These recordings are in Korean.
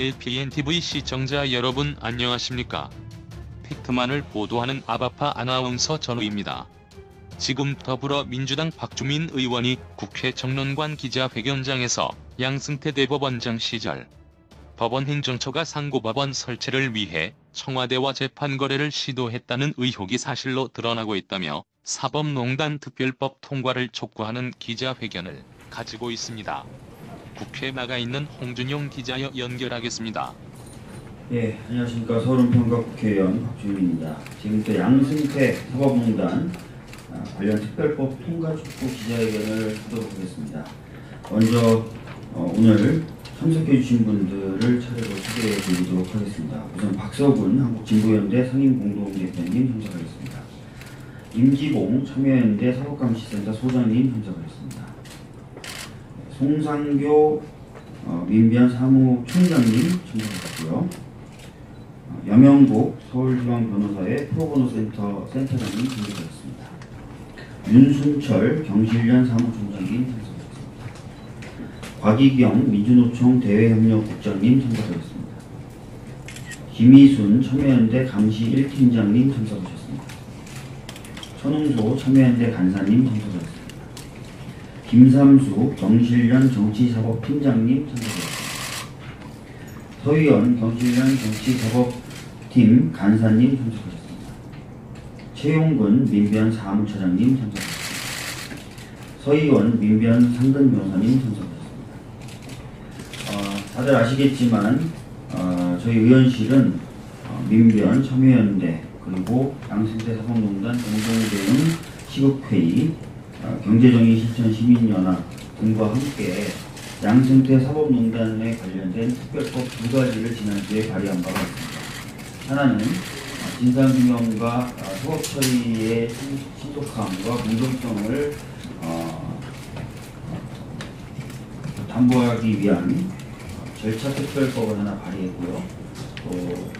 KPNTV 시청자 여러분 안녕하십니까? 팩트만을 보도하는 아바파 아나운서 전우입니다. 지금 더불어민주당 박주민 의원이 국회 정론관 기자회견장에서 양승태 대법원장 시절 법원 행정처가 상고법원 설치를 위해 청와대와 재판 거래를 시도했다는 의혹이 사실로 드러나고 있다며 사법농단 특별법 통과를 촉구하는 기자회견을 가지고 있습니다. 국회에 나가 있는 홍준용 기자여 연결하겠습니다. 예, 안녕하십니까. 서울은평가 국회의원 박주민입니다. 지금부터 양승태 사법농단 관련 특별법 통과 촉구 기자회견을 하도록 하겠습니다. 먼저 오늘 참석해주신 분들을 차례로 소개해드리도록 하겠습니다. 우선 박서군 한국진보연대 상임공동대표님 참석하겠습니다. 임지봉 참여연대 사법감시센터 소장님 참석하겠습니다. 송상교 민변 사무총장님 참석하셨고요. 여명국 서울지방변호사의 프로보노센터 센터장님 참석하셨습니다. 윤순철 경실련 사무총장님 참석하셨습니다. 곽이경 민주노총 대외협력국장님 참석하셨습니다. 김희순 참여연대 감시 1팀장님 참석하셨습니다. 천웅소 참여연대 간사님 참석하셨습니다. 김삼수 경실련 정치사법팀장님 참석하셨습니다. 서희연 경실련 정치사법팀 간사님 참석하셨습니다. 최용근 민변 사무처장님 참석하셨습니다. 서희원 민변 상근변호사님 참석하셨습니다. 다들 아시겠지만 저희 의원실은 민변 참여연대 그리고 양승태 사법농단 공동대응 시국회의 경제정의 실천 시민연합 등과 함께 양승태 사법농단에 관련된 특별법 두 가지를 지난주에 발의한 바가 있습니다. 하나는 진상규명과 사법처리의 신속함과 공정성을 담보하기 위한 절차특별법을 하나 발의했고요. 또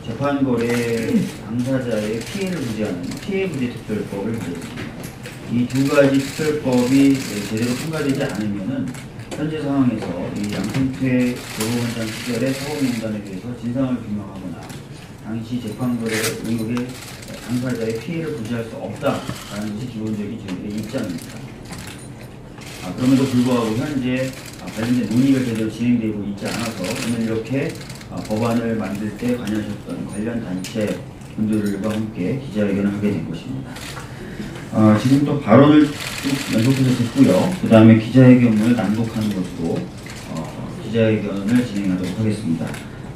재판거래 당사자의 피해를 부재하는 피해부재특별법을 발의했습니다. 이 두 가지 특별법이 제대로 통과되지 않으면은 현재 상황에서 이 양승태 대법원장 시절의 사법농단에 대해서 진상을 규명하거나 당시 재판거래 의혹의 당사자의 피해를 부재할 수 없다라는 것이 기본적인 저희들의 입장입니다. 그럼에도 불구하고 현재 관련된 논의가 제대로 진행되고 있지 않아서 오늘 이렇게 법안을 만들 때 관여하셨던 관련 단체 분들과 함께 기자회견을 하게 된 것입니다. 지금 또 발언을 쭉 연속해서 듣고요. 그 다음에 기자회견문을 낭독하는 것으로 기자회견을 진행하도록 하겠습니다.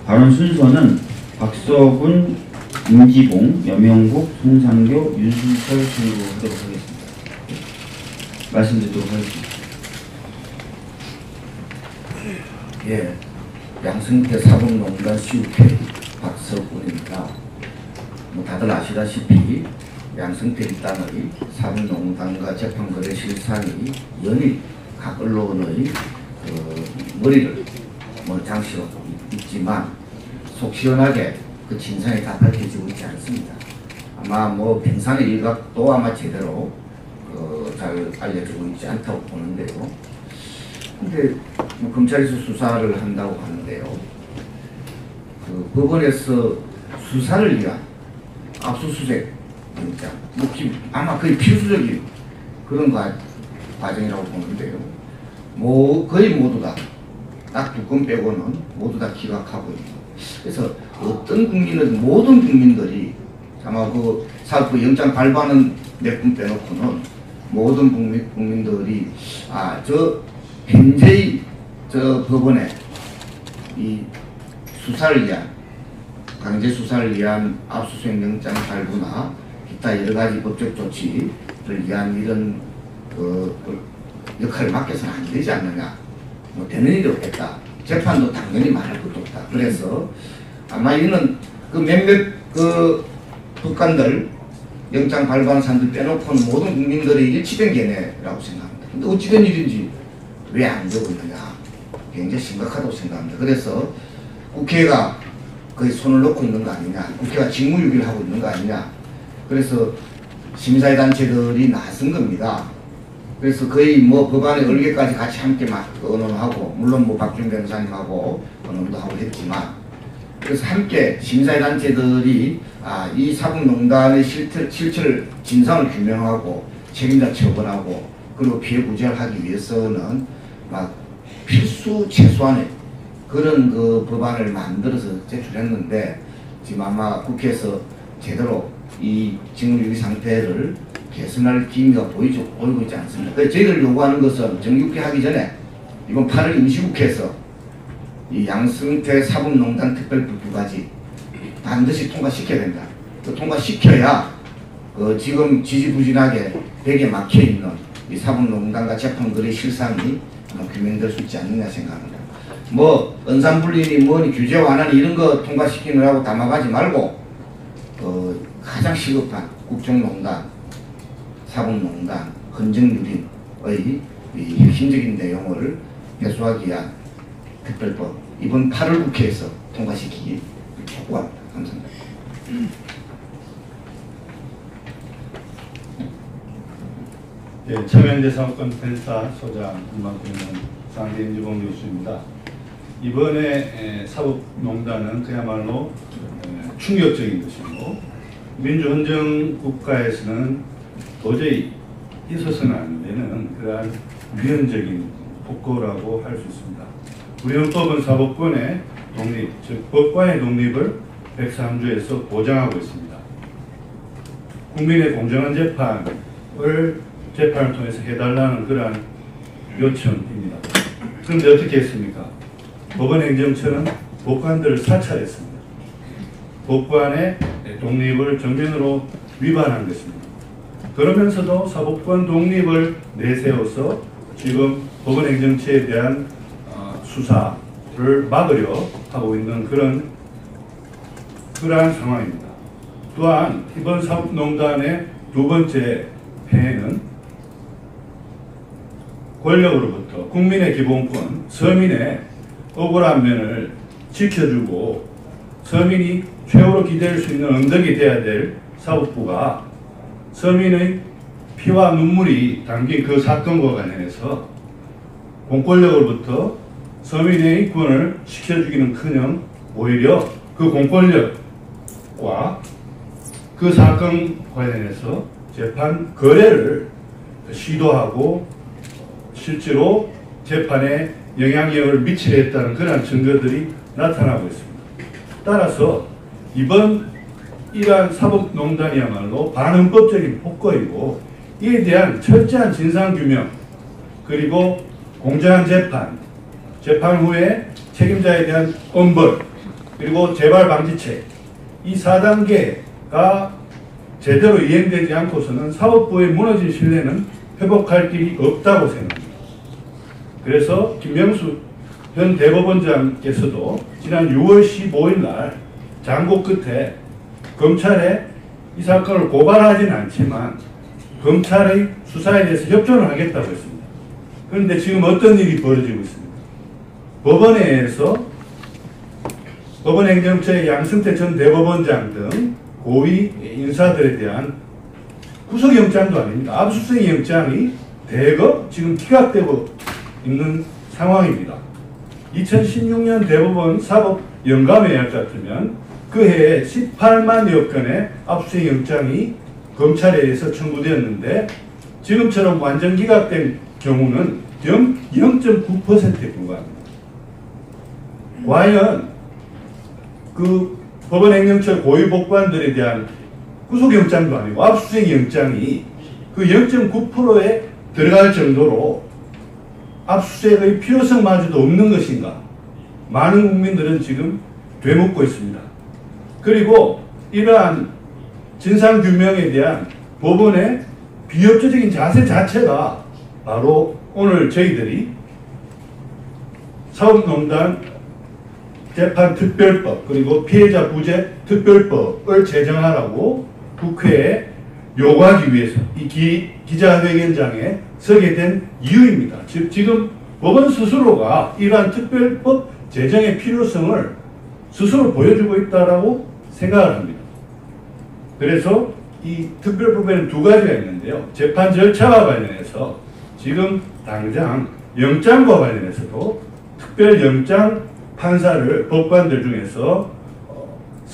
발언 순서는 박서군, 임지봉, 여명국, 송상교, 윤순철 순으로 하도록 하겠습니다. 말씀드리도록 하겠습니다. 예, 양승태 사법농단 시국회의 박서군입니다. 다들 아시다시피 양승태 일당의 사법농단과 재판거래 실상이 연일 각 언론의 머리를 장식하고 있지만 속 시원하게 그 진상이 다 밝혀지고 있지 않습니다. 아마 평상의 일각도 아마 제대로 잘 알려지고 있지 않다고 보는데요. 근데 검찰에서 수사를 한다고 하는데요. 법원에서 수사를 위한 압수수색 영장, 아마 거의 필수적인 그런 과정이라고 보는데요. 거의 모두 다, 딱 두 건 빼고는 모두 다 기각하고 있고. 그래서 어떤 국민은, 모든 국민들이 아마 그 사법 영장 발부하는 몇 분 빼놓고는 모든 국민들이 현재의 법원의 이 수사를 위한, 강제 수사를 위한 압수수색 영장 발부나 기타 여러 가지 법적 조치를 위한 이런 역할을 맡겨서는 안 되지 않느냐. 되는 일이 없겠다. 재판도 당연히 말할 것도 없다. 그래서 아마 이는 몇몇 법관들, 영장 발부하는 사람들 빼놓고는 모든 국민들의 일치된 견해라고 생각합니다. 근데 어찌된 일인지 왜 안 되고 있느냐. 굉장히 심각하다고 생각합니다. 그래서 국회가 거의 손을 놓고 있는 거 아니냐. 국회가 직무유기를 하고 있는 거 아니냐. 그래서 시민사회 단체들이 나선 겁니다. 그래서 거의 법안의 얼개까지 같이 함께 막 의논하고, 물론 박준 변호사님하고 의논도 하고 했지만, 그래서 함께 시민사회단체들이 이 사법농단의 실체를 진상을 규명하고 책임자 처벌하고 그리고 피해 구제를 하기 위해서는 막 필수 최소한의 그런 그 법안을 만들어서 제출했는데 지금 아마 국회에서 제대로 이 징후위기 상태를 개선할 기미가 보이고 있지 않습니다. 그래서 저희들 요구하는 것은 정기국회 하기 전에 이번 8월 임시국회에서 이 양승태 사법농단 특별법 2가지 반드시 통과시켜야 된다. 통과시켜야 지금 지지부진하게 벽에 막혀있는 이 사법농단과 재판거래 실상이 규명될 수 있지 않느냐 생각합니다. 뭐 언산불린이 뭐니 규제 완화니 이런 거 통과시키느라고 담아가지 말고 가장 시급한 국정농단, 사법농단, 헌정유린의 이 핵심적인 내용을 해소하기 위한 특별법 이번 8월 국회에서 통과시키기 촉구합니다. 감사합니다. 예, 참여연대상업권 펜사 소장 김만균 상대임지봉 교수입니다. 이번에 사법농단은 그야말로 충격적인 것이고 민주헌정 국가에서는 도저히 있어서는 안 되는 그러한 위헌적인 폭거라고 할 수 있습니다. 우리 헌법은 사법권의 독립, 즉 법관의 독립을 103조에서 보장하고 있습니다. 국민의 공정한 재판을 통해서 해달라는 그러한 요청입니다. 그런데 어떻게 했습니까? 법원행정처는 법관들을 사찰했습니다. 법관의 독립을 정면으로 위반한 것입니다. 그러면서도 사법권 독립을 내세워서 지금 법원행정처에 대한 수사를 막으려 하고 있는 그러한 상황입니다. 또한 이번 사법농단의 두 번째 폐해는 권력으로부터 국민의 기본권, 서민의 억울한 면을 지켜주고 서민이 최후로 기댈 수 있는 언덕이 되어야 될 사법부가 서민의 피와 눈물이 담긴 그 사건과 관련해서 공권력으로부터 서민의 권을 지켜주기는커녕 오히려 그 공권력과 그 사건 관련해서 재판 거래를 시도하고 실제로 재판에 영향력을 미치려 했다는 그러한 증거들이 나타나고 있습니다. 따라서 이러한 사법농단이야말로 반헌법적인 폭거이고 이에 대한 철저한 진상규명 그리고 공정한 재판 후에 책임자에 대한 엄벌 그리고 재발방지책 이 4단계가 제대로 이행되지 않고서는 사법부의 무너진 신뢰는 회복할 길이 없다고 생각합니다. 그래서 김명수 현 대법원장께서도 지난 6월 15일 날 장고 끝에 검찰에 이 사건을 고발하지는 않지만 검찰의 수사에 대해서 협조를 하겠다고 했습니다. 그런데 지금 어떤 일이 벌어지고 있습니까? 법원에서 법원행정처의 양승태 전 대법원장 등 고위 인사들에 대한 구속영장도 아닙니다. 압수수색영장이 대거 지금 기각되고 있는 상황입니다. 2016년 대법원 사법 영감회약 같으면 그 해에 18만여 건의 압수수색영장이 검찰에 의해서 청구되었는데 지금처럼 완전 기각된 경우는 0.9%에 불과합니다. 과연 그 법원행정처 고위법관들에 대한 구속영장도 아니고 압수수색영장이 그 0.9%에 들어갈 정도로 압수수색의 필요성마저도 없는 것인가? 많은 국민들은 지금 되묻고 있습니다. 그리고 이러한 진상규명에 대한 법원의 비협조적인 자세 자체가 바로 오늘 저희들이 사법농단 재판특별법 그리고 피해자 구제 특별법을 제정하라고 국회에 요구하기 위해서 이 기자회견장에 서게 된 이유입니다. 즉 지금 법원 스스로가 이러한 특별법 제정의 필요성을 스스로 보여주고 있다고 생각을 합니다. 그래서 이 특별법에는 두 가지가 있는데요. 재판 절차와 관련해서 지금 당장 영장과 관련해서도 특별영장 판사를 법관들 중에서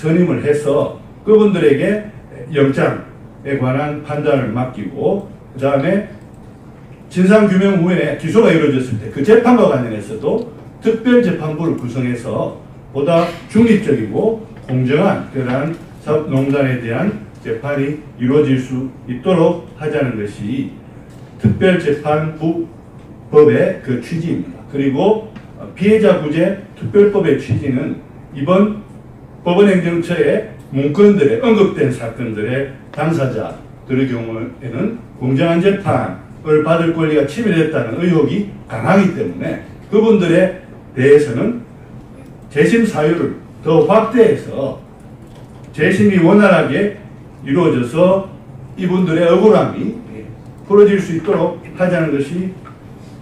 선임을 해서 그분들에게 영장에 관한 판단을 맡기고 그 다음에 진상규명 후에 기소가 이루어졌을 때 그 재판과 관련해서도 특별재판부를 구성해서 보다 중립적이고 공정한 그러한 사법농단에 대한 재판이 이루어질 수 있도록 하자는 것이 특별재판부 법의 그 취지입니다. 그리고 피해자 구제 특별법의 취지는 이번 법원행정처의 문건들에 언급된 사건들의 당사자들의 경우에는 공정한 재판을 받을 권리가 침해됐다는 의혹이 강하기 때문에 그분들에 대해서는 재심 사유를 더 확대해서 재심이 원활하게 이루어져서 이분들의 억울함이 풀어질 수 있도록 하자는 것이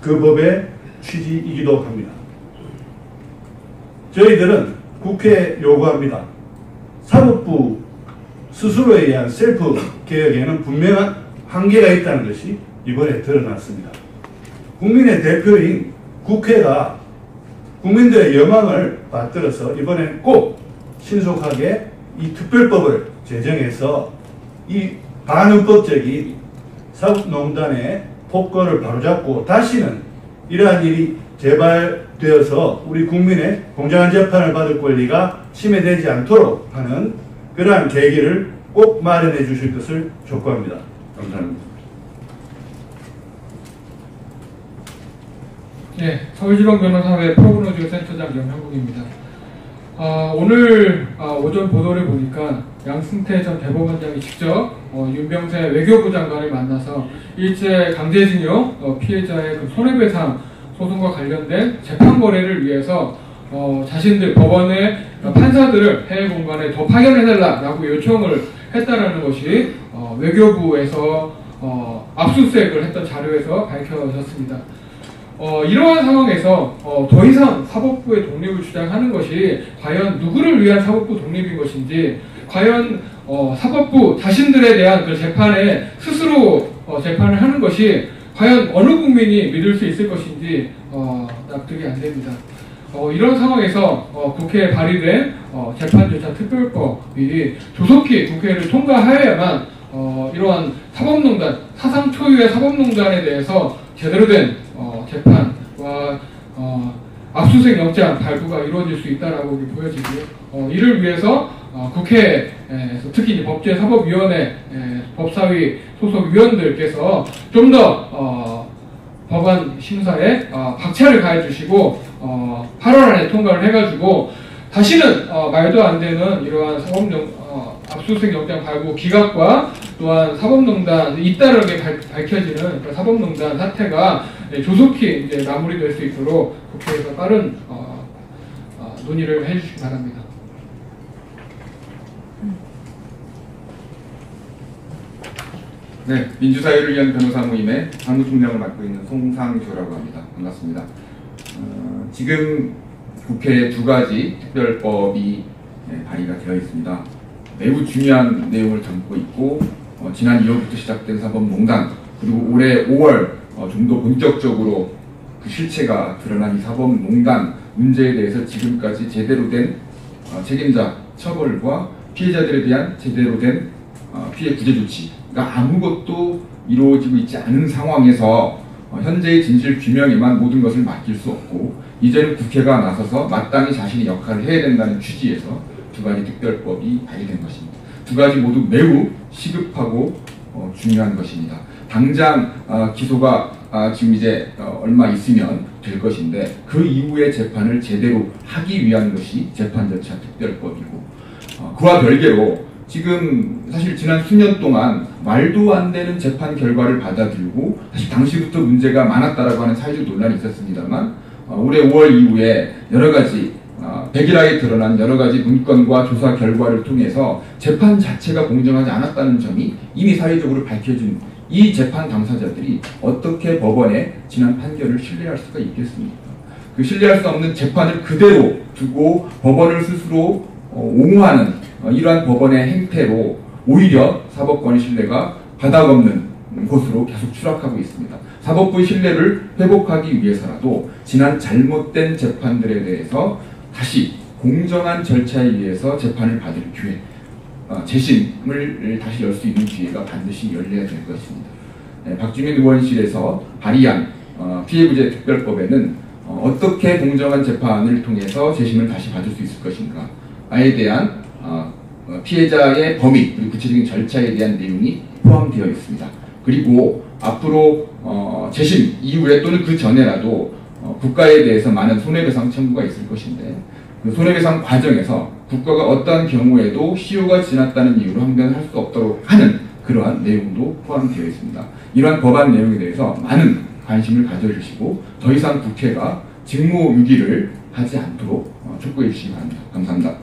그 법의 취지이기도 합니다. 저희들은 국회에 요구합니다. 사법부 스스로에 의한 셀프 개혁에는 분명한 한계가 있다는 것이 이번에 드러났습니다. 국민의 대표인 국회가 국민들의 여망을 받들어서 이번엔 꼭 신속하게 이 특별법을 제정해서 이 반헌법적인 사법농단의 폭거를 바로잡고 다시는 이러한 일이 재발되어서 우리 국민의 공정한 재판을 받을 권리가 침해되지 않도록 하는 그러한 계기를 꼭 마련해 주실 것을 촉구합니다. 감사합니다. 네, 서울지방변호사회 프로그노지오 센터장 염형국입니다. 오늘 오전 보도를 보니까 양승태 전 대법원장이 직접 윤병세 외교부 장관을 만나서 일제 강제징용 피해자의 그 손해배상 소송과 관련된 재판 거래를 위해서 자신들 법원의 판사들을 해외 공간에 더 파견해달라고 요청을 했다라는 것이 외교부에서 압수수색을 했던 자료에서 밝혀졌습니다. 이러한 상황에서 더 이상 사법부의 독립을 주장하는 것이 과연 누구를 위한 사법부 독립인 것인지, 과연 사법부 자신들에 대한 그 재판에 스스로 재판을 하는 것이 과연 어느 국민이 믿을 수 있을 것인지 납득이 안 됩니다. 이런 상황에서 국회에 발의된 재판절차 특별법이 조속히 국회를 통과하여야만 이러한 사법농단, 사상 초유의 사법농단에 대해서 제대로 된 재판과 압수수색 영장 발부가 이루어질 수 있다라고 보여지고요. 이를 위해서 국회에서 특히 법제사법위원회 법사위 소속 위원들께서 좀 더 법안 심사에 박차를 가해주시고 8월 안에 통과를 해가지고 다시는 말도 안 되는 이러한 압수수색 영장 발부 기각과 또한 사법농단 잇따르게 밝혀지는 그 사법농단 사태가 조속히 이제 마무리될 수 있도록 국회에서 빠른 논의를 해주시기 바랍니다. 네, 민주사회를 위한 변호사 모임의 사무총장을 맡고 있는 송상조라고 합니다. 반갑습니다. 지금 국회에 두 가지 특별법이 발의가 되어 있습니다. 매우 중요한 내용을 담고 있고 지난 2월부터 시작된 사법농단, 그리고 올해 5월 좀 더 본격적으로 그 실체가 드러난 이 사법농단 문제에 대해서 지금까지 제대로 된 책임자 처벌과 피해자들에 대한 제대로 된 피해 구제 조치가 아무것도 이루어지고 있지 않은 상황에서 현재의 진실 규명에만 모든 것을 맡길 수 없고, 이제는 국회가 나서서 마땅히 자신의 역할을 해야 된다는 취지에서 두 가지 특별법이 발의된 것입니다. 두 가지 모두 매우 시급하고 중요한 것입니다. 당장 기소가 지금 이제 얼마 있으면 될 것인데, 그 이후의 재판을 제대로 하기 위한 것이 재판절차 특별법이고, 그와 별개로 지금 사실 지난 수년 동안 말도 안 되는 재판 결과를 받아들이고, 사실 당시부터 문제가 많았다라고 하는 사회적 논란이 있었습니다만, 올해 5월 이후에 여러 가지 백일하게 드러난 여러 가지 문건과 조사 결과를 통해서 재판 자체가 공정하지 않았다는 점이 이미 사회적으로 밝혀진 이 재판 당사자들이 어떻게 법원의 지난 판결을 신뢰할 수가 있겠습니까? 그 신뢰할 수 없는 재판을 그대로 두고 법원을 스스로 옹호하는 이러한 법원의 행태로 오히려 사법권의 신뢰가 바닥없는 곳으로 계속 추락하고 있습니다. 사법부의 신뢰를 회복하기 위해서라도 지난 잘못된 재판들에 대해서 다시 공정한 절차에 의해서 재판을 받을 기회, 재심을 다시 열 수 있는 기회가 반드시 열려야 될 것입니다. 박주민 의원실에서 발의한 피해구제 특별법에는 어떻게 공정한 재판을 통해서 재심을 다시 받을 수 있을 것인가에 대한 피해자의 범위 그리고 구체적인 절차에 대한 내용이 포함되어 있습니다. 그리고 앞으로 재심 이후에 또는 그 전에라도 국가에 대해서 많은 손해배상 청구가 있을 것인데 그 손해배상 과정에서 국가가 어떠한 경우에도 시효가 지났다는 이유로 항변할 수 없도록 하는 그러한 내용도 포함되어 있습니다. 이러한 법안 내용에 대해서 많은 관심을 가져주시고 더 이상 국회가 직무유기를 하지 않도록 촉구해 주시기 바랍니다. 감사합니다.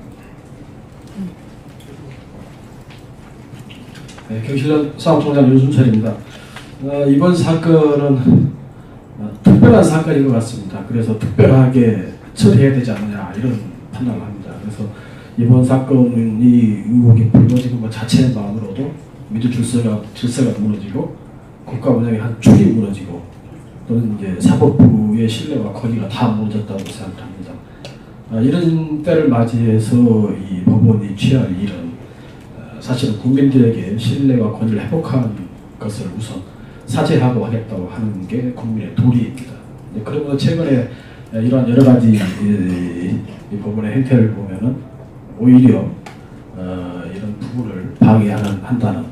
네, 경실련 사업총장 윤순철입니다. 이번 사건은 특별한 사건인 것 같습니다. 그래서 특별하게 처리해야 되지 않느냐 이런 판단을 합니다. 그래서 이번 사건이 의혹이 불거진 것 자체만으로도 민주 질서가 무너지고 국가 운영의 한 축이 무너지고 또는 이제 사법부의 신뢰와 권위가 다 무너졌다고 생각합니다. 이런 때를 맞이해서 이 법원이 취할 일은 사실은 국민들에게 신뢰와 권위를 회복하는 것을 우선 사죄하고 하겠다고 하는 게 국민의 도리입니다. 그러면서 최근에 이러한 여러 가지 이 법원의 행태를 보면은 오히려 이런 부분을 방해한다는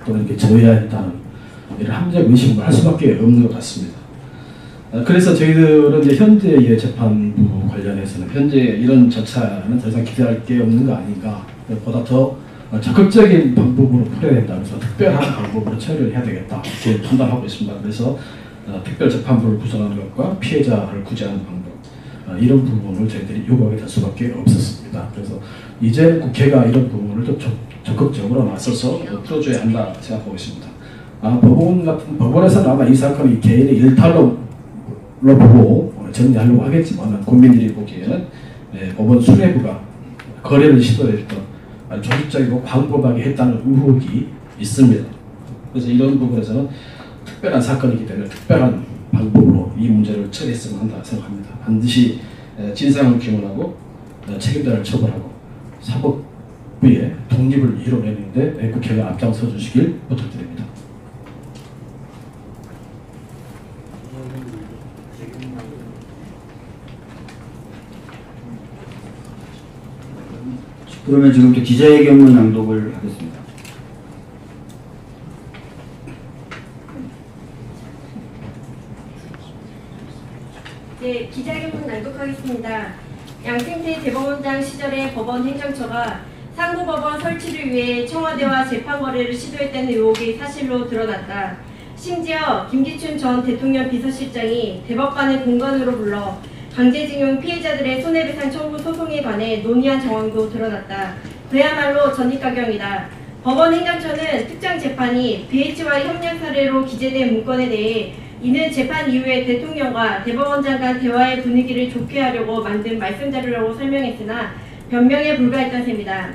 또는 이렇게 저해한다는 이런 합리적 의심을 할 수밖에 없는 것 같습니다. 그래서 저희들은 이제 현재의 재판부 관련해서는 현재 이런 절차는 더 이상 기대할 게 없는 거 아닌가, 보다 더 적극적인 방법으로 풀어야 된다. 그래서 특별한 방법으로 처리를 해야 되겠다 이렇게 판단하고 있습니다. 그래서 특별재판부를 구성하는 것과 피해자를 구제하는 방법 이런 부분을 저희들이 요구하게 될 수밖에 없었습니다. 그래서 이제 국회가 이런 부분을 좀 적극적으로 나서서 풀어줘야 한다 생각하고 있습니다. 법원에서는 아마 이 사건이 개인의 일탈로 보고 정리하려고 하겠지만 국민들이 보기에는 법원 수뇌부가 거래를 시도했던 조직적이고 광범하게 했다는 의혹이 있습니다. 그래서 이런 부분에서는 특별한 사건이기 때문에 특별한 방법으로 이 문제를 처리했으면 한다 생각합니다. 반드시 진상을 규명하고 책임자를 처벌하고 사법부의 독립을 이뤄내는데 국회가 앞장서 주시길 부탁드립니다. 그러면 지금부터 기자회견문 낭독을 하겠습니다. 네, 기자회견문 낭독하겠습니다. 양승태 대법원장 시절에 법원 행정처가 상고법원 설치를 위해 청와대와 재판 거래를 시도했다는 의혹이 사실로 드러났다. 심지어 김기춘 전 대통령 비서실장이 대법관을 공관으로 불러 강제징용 피해자들의 손해배상 청구 소송에 관해 논의한 정황도 드러났다. 그야말로 전입가경이다. 법원 행정처는 특정 재판이 BH와의 협력 사례로 기재된 문건에 대해 이는 재판 이후에 대통령과 대법원장 간 대화의 분위기를 좋게 하려고 만든 말씀자료라고 설명했으나 변명에 불과했던 셈이다.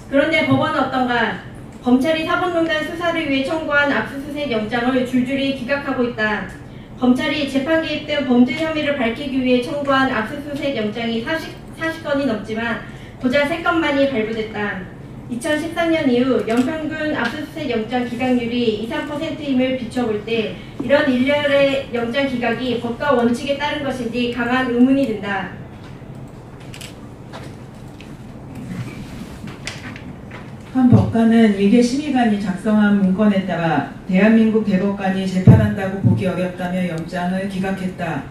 그런데 법원은 어떤가? 검찰이 사법농단 수사를 위해 청구한 압수수색 영장을 줄줄이 기각하고 있다. 검찰이 재판 개입 등 범죄 혐의를 밝히기 위해 청구한 압수수색 영장이 40건이 넘지만 고작 3건만이 발부됐다. 2013년 이후 연평균 압수수색 영장 기각률이 2~3%임을 비춰볼 때 이런 일련의 영장 기각이 법과 원칙에 따른 것인지 강한 의문이 든다. 한 법관은 일개 심의관이 작성한 문건에 따라 대한민국 대법관이 재판한다고 보기 어렵다며 영장을 기각했다.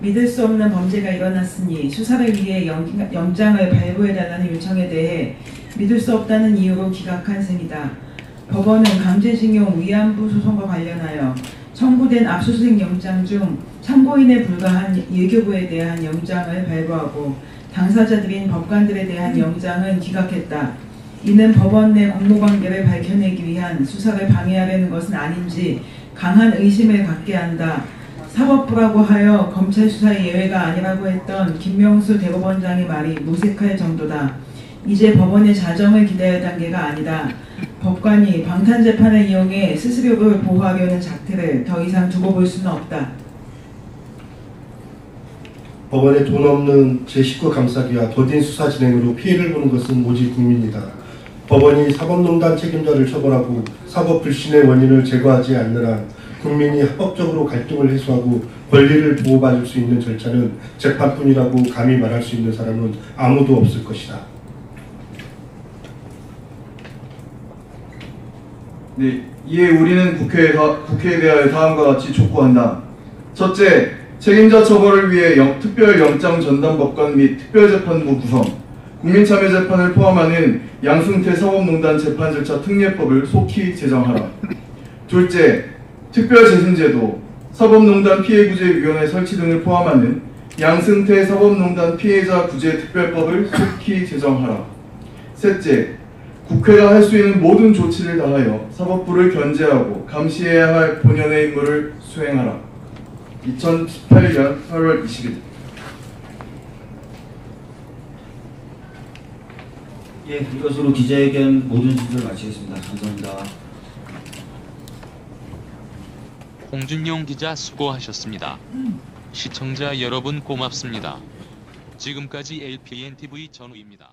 믿을 수 없는 범죄가 일어났으니 수사를 위해 영장을 발부해달라는 요청에 대해 믿을 수 없다는 이유로 기각한 셈이다. 법원은 강제징용 위안부 소송과 관련하여 청구된 압수수색 영장 중 참고인에 불과한 일교부에 대한 영장을 발부하고 당사자들인 법관들에 대한 영장은 기각했다. 이는 법원 내 공모관계를 밝혀내기 위한 수사를 방해하려는 것은 아닌지 강한 의심을 갖게 한다. 사법부라고 하여 검찰 수사의 예외가 아니라고 했던 김명수 대법원장의 말이 무색할 정도다. 이제 법원의 자정을 기다릴 단계가 아니다. 법관이 방탄재판을 이용해 스스로를 보호하려는 작태를 더 이상 두고 볼 수는 없다. 법원에 돈 없는 제19 감사기와 더딘 수사 진행으로 피해를 보는 것은 오직 국민이다. 법원이 사법농단 책임자를 처벌하고 사법 불신의 원인을 제거하지 않는 한 국민이 합법적으로 갈등을 해소하고 권리를 보호받을 수 있는 절차는 재판뿐이라고 감히 말할 수 있는 사람은 아무도 없을 것이다. 네, 이에 우리는 국회에 대하여 다음과 같이 촉구한다. 첫째, 책임자 처벌을 위해 특별영장 전담법관 및 특별재판부 구성, 국민참여재판을 포함하는 양승태 사법농단 재판 절차 특례법을 속히 제정하라. 둘째, 특별재승제도, 사법농단 피해구제위원회 설치 등을 포함하는 양승태 사법농단 피해자 구제 특별법을 속히 제정하라. 셋째, 국회가 할 수 있는 모든 조치를 다하여 사법부를 견제하고 감시해야 할 본연의 임무를 수행하라. 2018년 8월 20일. 예, 이것으로 기자회견 모든 진술을 마치겠습니다. 감사합니다. 홍준용 기자 수고하셨습니다. 시청자 여러분 고맙습니다. 지금까지 LPNTV 전우입니다.